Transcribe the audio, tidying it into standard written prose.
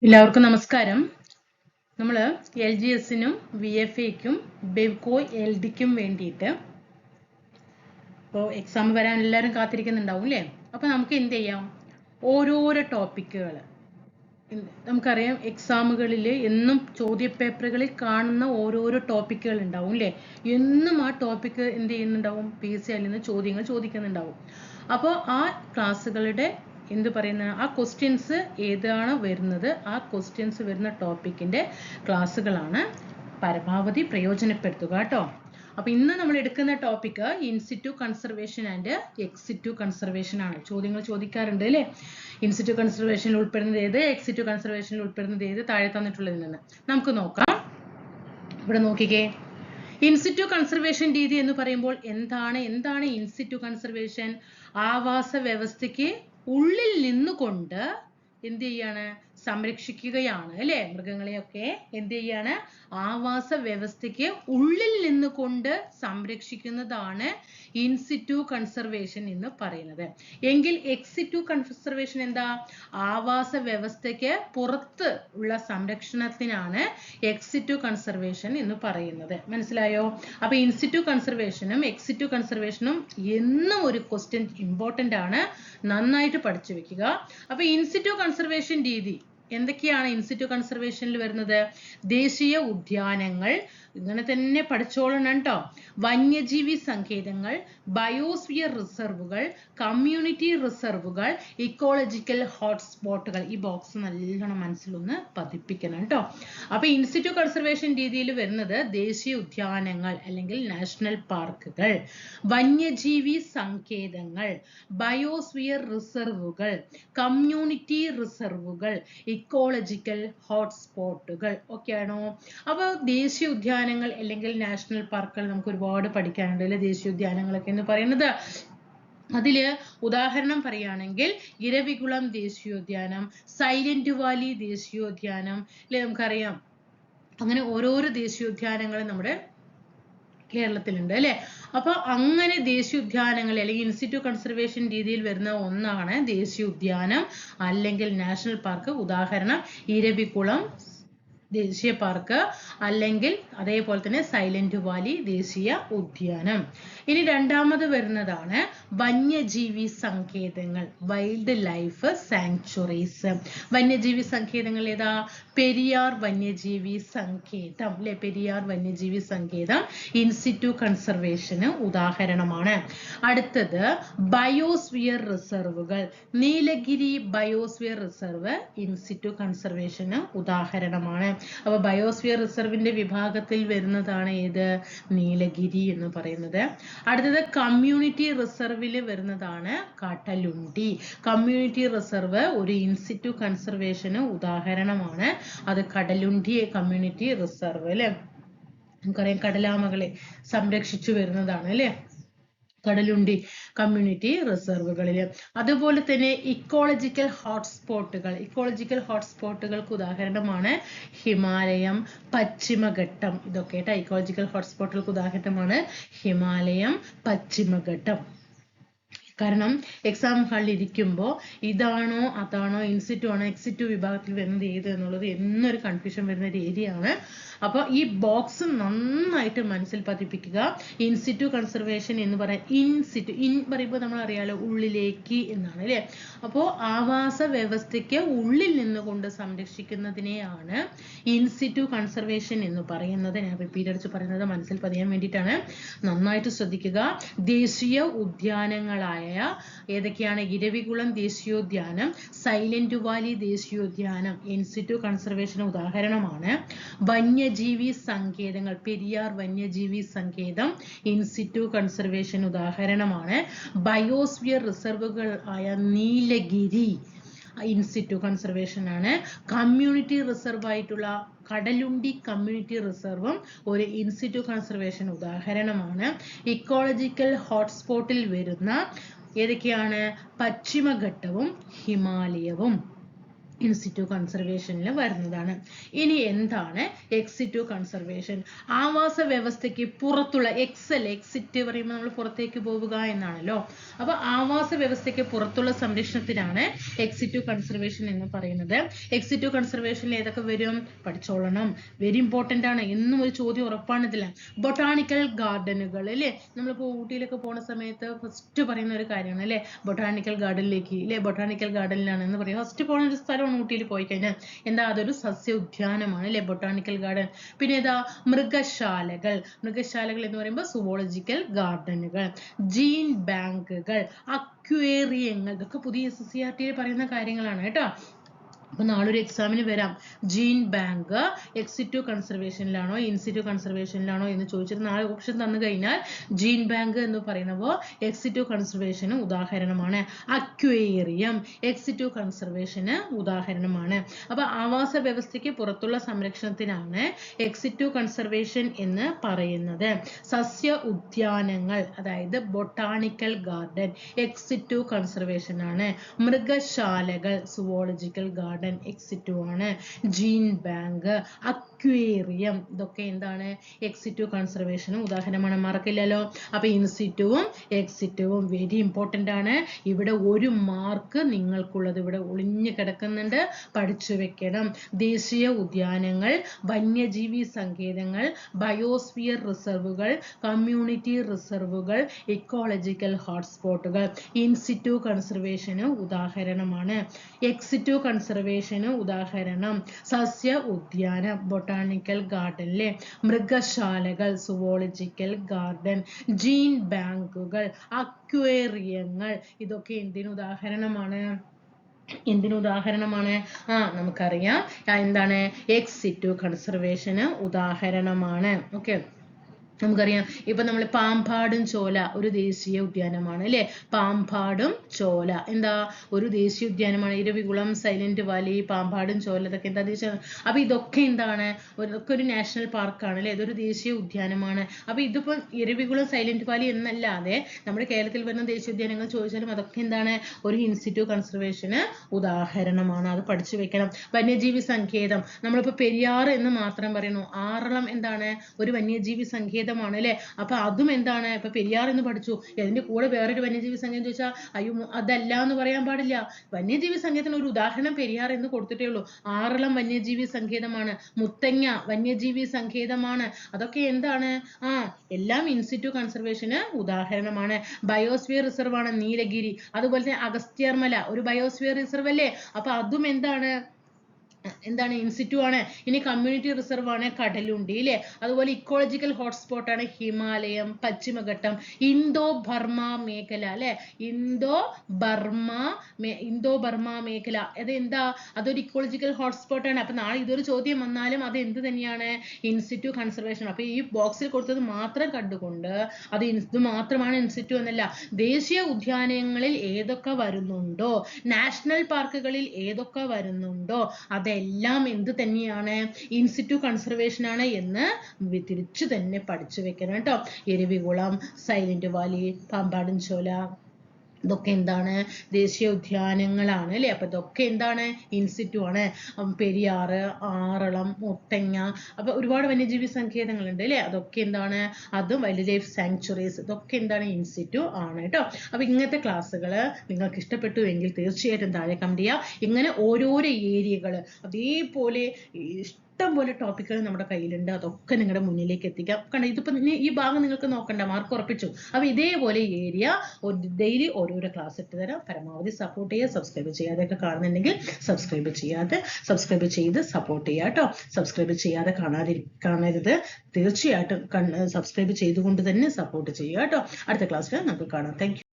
എല്ലാവർക്കും നമസ്കാരം. നമ്മൾ LGSനും VFAക്കും ബെവ്കോ LDക്കും വേണ്ടിയിട്ട് ഇപ്പോൾ എക്സാം വരാൻ എല്ലാവരും കാത്തിരിക്കുന്നുണ്ടാവും അല്ലേ? അപ്പോൾ നമുക്ക് എന്ത് ചെയ്യാം, ഓരോരോ ടോപ്പിക്കുകൾ നമുക്കറിയാം എക്സാമുകളിൽ എന്നും ചോദ്യപേപ്പറുകളിൽ കാണുന്ന ഓരോരോ ടോപ്പിക്കുകൾ ഉണ്ടാവും അല്ലേ? എന്നും ആ ടോപ്പിക്ക് എന്ത് ചെയ്യുന്നുണ്ടാവും, PSC അതിൽ നിന്ന് ചോദ്യങ്ങൾ ചോദിക്കുന്നുണ്ടാവും. അപ്പോൾ ആ ക്ലാസ്സുകളുടെ എന്ത് പറയുന്ന ആ ക്വസ്റ്റ്യൻസ് ഏതാണ് വരുന്നത്, ആ ക്വസ്റ്റ്യൻസ് വരുന്ന ടോപ്പിക്കിന്റെ ക്ലാസ്സുകളാണ് പരമാവധി പ്രയോജനപ്പെടുത്തുക കേട്ടോ. അപ്പോൾ ഇന്ന് നമ്മൾ എടുക്കുന്ന topic in situ conservation and ex situ conservation ആണ്. ചോദ്യങ്ങൾ ചോദിക്കാറുണ്ട് അല്ലേ? ഇൻസിറ്റു കൺസർവേഷനിൽ ഉൾപ്പെടുന്നത് ഏത്, എക്സിറ്റു കൺസർവേഷനിൽ ഉൾപ്പെടുന്നത് ഏത്, താഴെ തന്നിട്ടുള്ളതിൽ നിന്ന് നമുക്ക് നോക്കാം. ഇവിടെ നോക്കിക്കേ, ഇൻസിറ്റു കൺസർവേഷൻ രീതി എന്ന് പറയുമ്പോൾ എന്താണ് ഇൻസിറ്റു കൺസർവേഷൻ? ആവാസ വ്യവസ്ഥയ്ക്ക് ഉള്ളിൽ നിന്നുകൊണ്ട് എന്ത് ചെയ്യാണ്, സംരക്ഷിക്കുകയാണ് അല്ലേ? മൃഗങ്ങളെയൊക്കെ എന്ത് ചെയ്യാണ്, ആവാസ വ്യവസ്ഥയ്ക്ക് ഉള്ളിൽ നിന്നുകൊണ്ട് സംരക്ഷിക്കുന്നതാണ് ഇൻസിറ്റു കൺസർവേഷൻ എന്ന് പറയുന്നത്. എങ്കിൽ എക്സിറ്റു കൺസർവേഷൻ എന്താ? ആവാസ വ്യവസ്ഥയ്ക്ക് പുറത്ത് ഉള്ള സംരക്ഷണത്തിനാണ് എക്സിറ്റു കൺസർവേഷൻ എന്ന് പറയുന്നത്. മനസ്സിലായോ? അപ്പൊ ഇൻസിറ്റു കൺസർവേഷനും എക്സിറ്റു കൺസർവേഷനും എന്നും ഒരു ക്വസ്റ്റ്യൻ ഇമ്പോർട്ടന്റ് ആണ്, നന്നായിട്ട് പഠിച്ചു വെക്കുക. അപ്പൊ ഇൻസിറ്റു കൺസർവേഷൻ രീതി എന്തൊക്കെയാണ് ഇൻസിറ്റു കൺസർവേഷനിൽ വരുന്നത്? ദേശീയ ഉദ്യാനങ്ങൾ, ഇങ്ങനെ തന്നെ പഠിച്ചോളണം കേട്ടോ. വന്യജീവി സങ്കേതങ്ങൾ, ബയോസ്ഫിയർ റിസർവുകൾ, കമ്മ്യൂണിറ്റി റിസർവുകൾ, ഇക്കോളജിക്കൽ ഹോട്ട്സ്പോട്ടുകൾ. ഈ ബോക്സ് നല്ലോണം മനസ്സിലൊന്ന് പതിപ്പിക്കണം കേട്ടോ. അപ്പൊ ഇൻസിറ്റു കൺസർവേഷൻ രീതിയിൽ വരുന്നത് ദേശീയ ഉദ്യാനങ്ങൾ അല്ലെങ്കിൽ നാഷണൽ പാർക്കുകൾ, വന്യജീവി സങ്കേതങ്ങൾ, ബയോസ്ഫിയർ റിസർവുകൾ, കമ്മ്യൂണിറ്റി റിസർവുകൾ, ഇക്കോളജിക്കൽ ഹോട്ട്സ്പോട്ടുകൾ ഒക്കെയാണോ? അപ്പൊ ദേശീയ ഉദ്യാനങ്ങൾ അല്ലെങ്കിൽ നാഷണൽ പാർക്കുകൾ നമുക്ക് ഒരുപാട് പഠിക്കാനുണ്ട് അല്ലെ? ദേശീയ ഉദ്യാനങ്ങളൊക്കെ എന്ന് പറയുന്നത്, അതില് ഉദാഹരണം പറയുകയാണെങ്കിൽ ഇരവികുളം ദേശീയോദ്യാനം, സൈലന്റ് വാലി ദേശീയോദ്യാനം അല്ലെ, നമുക്കറിയാം. അങ്ങനെ ഓരോരോ ദേശീയോദ്യാനങ്ങൾ നമ്മുടെ കേരളത്തിലുണ്ട് അല്ലെ? അപ്പൊ അങ്ങനെ ദേശീയോദ്യാനങ്ങൾ അല്ലെങ്കിൽ ഇൻസിറ്റു കൺസർവേഷൻ രീതിയിൽ വരുന്ന ഒന്നാണ് ദേശീയോദ്യാനം അല്ലെങ്കിൽ നാഷണൽ പാർക്ക്. ഉദാഹരണം ഇരവികുളം ദേശീയ പാർക്ക് അല്ലെങ്കിൽ അതേപോലെ തന്നെ സൈലന്റ് വാലി ദേശീയ ഉദ്യാനം. ഇനി രണ്ടാമത് വരുന്നതാണ് വന്യജീവി സങ്കേതങ്ങൾ, വൈൽഡ് ലൈഫ് സാങ്ച്വറീസ്. വന്യജീവി സങ്കേതങ്ങൾ ഏതാ? പെരിയാർ വന്യജീവി സങ്കേതം അല്ലെ? പെരിയാർ വന്യജീവി സങ്കേതം ഇൻസിറ്റു കൺസർവേഷന് ഉദാഹരണമാണ്. അടുത്തത് ബയോസ്ഫിയർ റിസർവുകൾ. നീലഗിരി ബയോസ്ഫിയർ റിസർവ് ഇൻസിറ്റു കൺസർവേഷന് ഉദാഹരണമാണ്. അപ്പൊ ബയോസ്ഫിയർ റിസർവിന്റെ വിഭാഗത്തിൽ വരുന്നതാണ് ഏത്? നീലഗിരി എന്ന് പറയുന്നത്. അടുത്തത് കമ്മ്യൂണിറ്റി റിസർവിൽ വരുന്നതാണ് കടലുണ്ടി. കമ്മ്യൂണിറ്റി റിസർവ് ഒരു ഇൻസിറ്റു കൺസർവേഷന് ഉദാഹരണമാണ്. അത് കടലുണ്ടി കമ്മ്യൂണിറ്റി റിസർവ് അല്ലെ? നമുക്കറിയാം കടലാമകളെ സംരക്ഷിച്ചു വരുന്നതാണ് അല്ലെ കടലുണ്ടി കമ്മ്യൂണിറ്റി റിസർവുകളിൽ. അതുപോലെ തന്നെ ഇക്കോളജിക്കൽ ഹോട്ട്സ്പോട്ടുകൾ. ഇക്കോളജിക്കൽ ഹോട്ട്സ്പോട്ടുകൾക്ക് ഉദാഹരണമാണ് ഹിമാലയം, പശ്ചിമഘട്ടം. ഇതൊക്കെ ഇക്കോളജിക്കൽ ഹോട്ട്സ്പോട്ടുകൾക്ക് ഉദാഹരണമാണ് ഹിമാലയം, പശ്ചിമഘട്ടം. കാരണം എക്സാം ഹാളിൽ ഇരിക്കുമ്പോൾ ഇതാണോ അതാണോ, ഇൻസിറ്റു ആണോ എക്സിറ്റു വിഭാഗത്തിൽ വരുന്നത് ഏത് എന്നുള്ളത് എന്നൊരു കൺഫ്യൂഷൻ വരുന്ന ഒരു ഏരിയ ആണ്. അപ്പോൾ ഈ ബോക്സ് നന്നായിട്ട് മനസ്സിൽ പതിപ്പിക്കുക. ഇൻസിറ്റു കൺസർവേഷൻ എന്ന് പറയാൻ ഇൻസിറ്റു, ഇൻ പറയുമ്പോൾ നമ്മൾ അറിയാലോ ഉള്ളിലേക്ക് എന്നാണ് അല്ലേ? അപ്പോൾ ആവാസ വ്യവസ്ഥയ്ക്ക് ഉള്ളിൽ നിന്നുകൊണ്ട് സംരക്ഷിക്കുന്നതിനെയാണ് ഇൻസിറ്റു കൺസർവേഷൻ എന്ന് പറയുന്നത്. ഞാൻ റിപ്പീറ്റ് അടിച്ച് പറയുന്നത് മനസ്സിൽ പതിയാൻ വേണ്ടിയിട്ടാണ്. നന്നായിട്ട് ശ്രദ്ധിക്കുക. ദേശീയ ഉദ്യാനങ്ങളായ ഏതൊക്കെയാണ്? ഇരവികുളം ദേശീയോദ്യാനം, സൈലന്റ് വാലി ദേശീയോദ്യാനം ഇൻസിറ്റു കൺസർവേഷൻ ഉദാഹരണമാണ്. വന്യജീവി സങ്കേതങ്ങൾ, പെരിയാർ വന്യജീവി സങ്കേതം ഇൻസിറ്റു കൺസർവേഷൻ ഉദാഹരണമാണ്. ബയോസ്ഫിയർ റിസർവുകൾ ആയ നീലഗിരി ഇൻസിറ്റു കൺസർവേഷൻ ആണ്. കമ്മ്യൂണിറ്റി റിസർവ് ആയിട്ടുള്ള കടലുണ്ടി കമ്മ്യൂണിറ്റി റിസർവും ഒരു ഇൻസിറ്റു കൺസർവേഷൻ ഉദാഹരണമാണ്. ഇക്കോളജിക്കൽ ഹോട്ട്സ്പോട്ടിൽ വരുന്ന ഏതൊക്കെയാണ്? പശ്ചിമഘട്ടവും ഹിമാലയവും. ഇൻസിറ്റു കൺസർവേഷനിൽ വരുന്നതാണ്. ഇനി എന്താണ് എക്സിറ്റു കൺസർവേഷൻ? ആവാസ വ്യവസ്ഥയ്ക്ക് പുറത്തുള്ള എക്സിറ്റ് പറയുമ്പോൾ നമ്മൾ പുറത്തേക്ക് പോവുക എന്നാണല്ലോ. അപ്പൊ ആവാസ വ്യവസ്ഥയ്ക്ക് പുറത്തുള്ള സംരക്ഷണത്തിനാണ് എക്സിറ്റു കൺസർവേഷൻ എന്ന് പറയുന്നത്. എക്സിറ്റു കൺസർവേഷനിൽ ഏതൊക്കെ വരും? പഠിച്ചോളണം, വെരി ഇമ്പോർട്ടന്റ് ആണ്. എന്നും ഒരു ചോദ്യം ഉറപ്പാണ് ഇതിൽ. ബൊട്ടാണിക്കൽ ഗാർഡനുകൾ അല്ലേ, നമ്മളിപ്പോൾ ഊട്ടിയിലൊക്കെ പോണ സമയത്ത് ഫസ്റ്റ് പറയുന്ന ഒരു കാര്യമാണ് അല്ലേ, ബൊട്ടാണിക്കൽ ഗാർഡനിലേക്ക് അല്ലേ, ബൊട്ടാണിക്കൽ ഗാർഡനിലാണ് എന്ന് പറയും. ഫസ്റ്റ് പോകുന്ന ഒരു സ്ഥലമാണ് ഊട്ടിയിൽ പോയി കഴിഞ്ഞാൽ. എന്താ, അതൊരു സസ്യ ഉദ്യാനമാണ് അല്ലെ, ബൊട്ടാണിക്കൽ ഗാർഡൻ. പിന്നെ ഏതാ, മൃഗശാലകൾ എന്ന് പറയുമ്പോൾ സുവോളജിക്കൽ ഗാർഡനുകൾ, ജീൻ ബാങ്കുകൾ, അക്വേറിയങ്ങൾ, ഇതൊക്കെ പുതിയ SSCRT പറയുന്ന കാര്യങ്ങളാണ് കേട്ടോ. അപ്പൊ നാളൊരു എക്സാമിന് വരാം, ജീൻ ബാങ്ക് എക്സിറ്റു കൺസർവേഷനിലാണോ ഇൻസിറ്റു കൺസർവേഷനിലാണോ എന്ന് ചോദിച്ചിട്ട് 4 ഓപ്ഷൻ തന്നു കഴിഞ്ഞാൽ ജീൻ ബാങ്ക് എന്ന് പറയുമ്പോൾ എക്സിറ്റു കൺസർവേഷന് ഉദാഹരണമാണ്. അക്വേറിയം എക്സിറ്റു കൺസർവേഷന് ഉദാഹരണമാണ്. അപ്പൊ ആവാസ വ്യവസ്ഥയ്ക്ക് പുറത്തുള്ള സംരക്ഷണത്തിനാണ് എക്സിറ്റു കൺസർവേഷൻ എന്ന് പറയുന്നത്. സസ്യ ഉദ്യാനങ്ങൾ അതായത് ബൊട്ടാണിക്കൽ ഗാർഡൻ എക്സിറ്റു കൺസർവേഷൻ ആണ്. മൃഗശാലകൾ സുവോളജിക്കൽ ഗാർഡൻ എക്സിറ്റു ആണ്. ജീൻ ബാങ്ക്, അക്വേറിയം ഇതൊക്കെ എന്താണ്, എക്സിറ്റു കൺസർവേഷന് ഉദാഹരണമാണ്. മറക്കില്ലല്ലോ. അപ്പൊ ഇൻസിറ്റുവും എക്സിറ്റുവും വെരി ഇമ്പോർട്ടന്റ് ആണ്. ഇവിടെ 1 മാർക്ക് നിങ്ങൾക്കുള്ളത് ഇവിടെ ഒളിഞ്ഞു കിടക്കുന്നുണ്ട്, പഠിച്ചു വെക്കണം. ദേശീയ ഉദ്യാനങ്ങൾ, വന്യജീവി സങ്കേതങ്ങൾ, ബയോസ്ഫിയർ റിസർവുകൾ, കമ്മ്യൂണിറ്റി റിസർവുകൾ, ഇക്കോളജിക്കൽ ഹോട്ട്സ്പോട്ടുകൾ ഇൻസിറ്റു കൺസർവേഷന് ഉദാഹരണമാണ്. എക്സിറ്റു കൺസർവേഷന് ഉദാഹരണം സസ്യ ഉദ്യാനം ബൊട്ടാണിക്കൽ ഗാർഡനിലെ, മൃഗശാലകൾ സുവോളജിക്കൽ ഗാർഡൻ, ജീൻ ബാങ്കുകൾ, അക്വേറിയങ്ങൾ ഇതൊക്കെ എന്തിന് ഉദാഹരണമാണ്? നമുക്കറിയാം എന്താണ്, എക്സിറ്റു കൺസർവേഷന് ഉദാഹരണമാണ്. ഓക്കെ, നമുക്കറിയാം ഇപ്പൊ നമ്മൾ പാമ്പാടും ചോല ഒരു ദേശീയ ഉദ്യാനമാണ് അല്ലെ. പാമ്പാടും ചോല എന്താ, ഒരു ദേശീയ ഉദ്യാനമാണ്. ഇരവികുളം, സൈലന്റ് വാലി, പാമ്പാടും ചോല ഇതൊക്കെ എന്താ ദേശീയ. അപ്പൊ ഇതൊക്കെ എന്താണ്, ഇതൊക്കെ ഒരു നാഷണൽ പാർക്കാണ് അല്ലെ, ഇതൊരു ദേശീയ ഉദ്യാനമാണ്. അപ്പൊ ഇതിപ്പോ ഇരവികുളം, സൈലന്റ് വാലി എന്നല്ലാതെ നമ്മുടെ കേരളത്തിൽ വരുന്ന ദേശീയ ഉദ്യാനങ്ങൾ ചോദിച്ചാലും അതൊക്കെ എന്താണ്, ഒരു ഇൻസിറ്റു കൺസർവേഷന് ഉദാഹരണമാണ്. അത് പഠിച്ചു വെക്കണം. വന്യജീവി സങ്കേതം, നമ്മളിപ്പോ പെരിയാർ എന്ന് മാത്രം പറയുന്നു. ആറളം എന്താണ്, ഒരു വന്യജീവി സങ്കേതം ആണ് അല്ലെ. അപ്പൊ അതും എന്താണ്, ഇപ്പൊ പെരിയാർ എന്ന് പഠിച്ചു, അതിന്റെ കൂടെ വേറൊരു വന്യജീവി സങ്കേതം ചോദിച്ചാൽ അയ്യോ അതല്ല എന്ന് പറയാൻ പാടില്ല. വന്യജീവി സങ്കേതത്തിന് ഒരു ഉദാഹരണം പെരിയാർ എന്ന് കൊടുത്തിട്ടേ ഉള്ളൂ. ആറളം വന്യജീവി സങ്കേതമാണ്, മുത്തങ്ങ വന്യജീവി സങ്കേതമാണ്. അതൊക്കെ എന്താണ്, എല്ലാം ഇൻസിറ്റു കൺസർവേഷന് ഉദാഹരണമാണ്. ബയോസ്ഫിയർ റിസർവ് ആണ് നീലഗിരി. അതുപോലെ തന്നെ അഗസ്ത്യർമല ഒരു ബയോസ്ഫിയർ റിസർവ് അല്ലേ. അപ്പൊ അതും എന്താണ് ഇൻസിറ്റു ആണ്. ഇനി കമ്മ്യൂണിറ്റി റിസർവ് ആണ് കടലുണ്ടി അല്ലേ. അതുപോലെ ഇക്കോളജിക്കൽ ഹോട്ട്സ്പോട്ട് ആണ് ഹിമാലയം, പശ്ചിമഘട്ടം, ഇന്തോ ബർമ മേഖല അല്ലെ. ഇന്തോ ബർമ മേഖല അതെന്താ, അതൊരു ഇക്കോളജിക്കൽ ഹോട്ട്സ്പോട്ട് ആണ്. അപ്പൊ നാളെ ഇതൊരു ചോദ്യം വന്നാലും അത് എന്ത് തന്നെയാണ്, ഇൻസിറ്റു കൺസർവേഷൻ. അപ്പൊ ഈ ബോക്സിൽ കൊടുത്തത് മാത്രം കണ്ടുകൊണ്ട് അത് ഇത് മാത്രമാണ് ഇൻസിറ്റു എന്നല്ല. ദേശീയ ഉദ്യാനങ്ങളിൽ ഏതൊക്കെ വരുന്നുണ്ടോ, നാഷണൽ പാർക്കുകളിൽ ഏതൊക്കെ വരുന്നുണ്ടോ അതെല്ലാം എന്ത് തന്നെയാണ്, ഇൻസിറ്റു കൺസർവേഷൻ ആണ് എന്ന് തിരിച്ചു തന്നെ പഠിച്ചു വെക്കണം കേട്ടോ. ഇരവികുളം, സൈലന്റ് വാലി, പാമ്പാടും ചോല ഇതൊക്കെ എന്താണ്, ദേശീയ ഉദ്യാനങ്ങളാണ് അല്ലെ. അപ്പൊ ഇതൊക്കെ എന്താണ്, ഇൻസിറ്റു ആണ്. പെരിയാർ, ആറളം, മുത്തങ്ങ, അപ്പൊ ഒരുപാട് വന്യജീവി സങ്കേതങ്ങളുണ്ട് അല്ലെ. അതൊക്കെ എന്താണ്, അതും വൈൽഡ് ലൈഫ് സാങ്ച്വറീസ് ഇതൊക്കെ എന്താണ്, ഇൻസിറ്റു ആണ് കേട്ടോ. അപ്പൊ ഇങ്ങനത്തെ ക്ലാസ്സുകൾ നിങ്ങൾക്ക് ഇഷ്ടപ്പെട്ടു എങ്കിൽ തീർച്ചയായിട്ടും താഴെ കമന്റ് ചെയ്യുക. ഇങ്ങനെ ഓരോരോ ഏരിയകൾ അതേപോലെ ഇഷ്ടം പോലെ ടോപ്പിക്കുകൾ നമ്മുടെ കയ്യിലുണ്ട്. അതൊക്കെ നിങ്ങളുടെ മുന്നിലേക്ക് എത്തിക്കാം. കണ്ട ഇതിപ്പോ ഈ ഭാഗം നിങ്ങൾക്ക് നോക്കണ്ട, മാർക്ക് ഉറപ്പിച്ചു. അപ്പൊ ഇതേപോലെ ഏരിയ ഡെയിലി ഓരോരോ ക്ലാസ് ഇട്ട് തരാം. പരമാവധി സപ്പോർട്ട് ചെയ്യുക. സബ്സ്ക്രൈബ് ചെയ്യാതെയൊക്കെ കാണുന്നുണ്ടെങ്കിൽ സബ്സ്ക്രൈബ് ചെയ്ത് സപ്പോർട്ട് ചെയ്യുക കേട്ടോ. സബ്സ്ക്രൈബ് ചെയ്യാതെ കാണരുത്. തീർച്ചയായിട്ടും സബ്സ്ക്രൈബ് ചെയ്തുകൊണ്ട് തന്നെ സപ്പോർട്ട് ചെയ്യുക കേട്ടോ. അടുത്ത ക്ലാസ്സിൽ നമുക്ക് കാണാം. Thank you.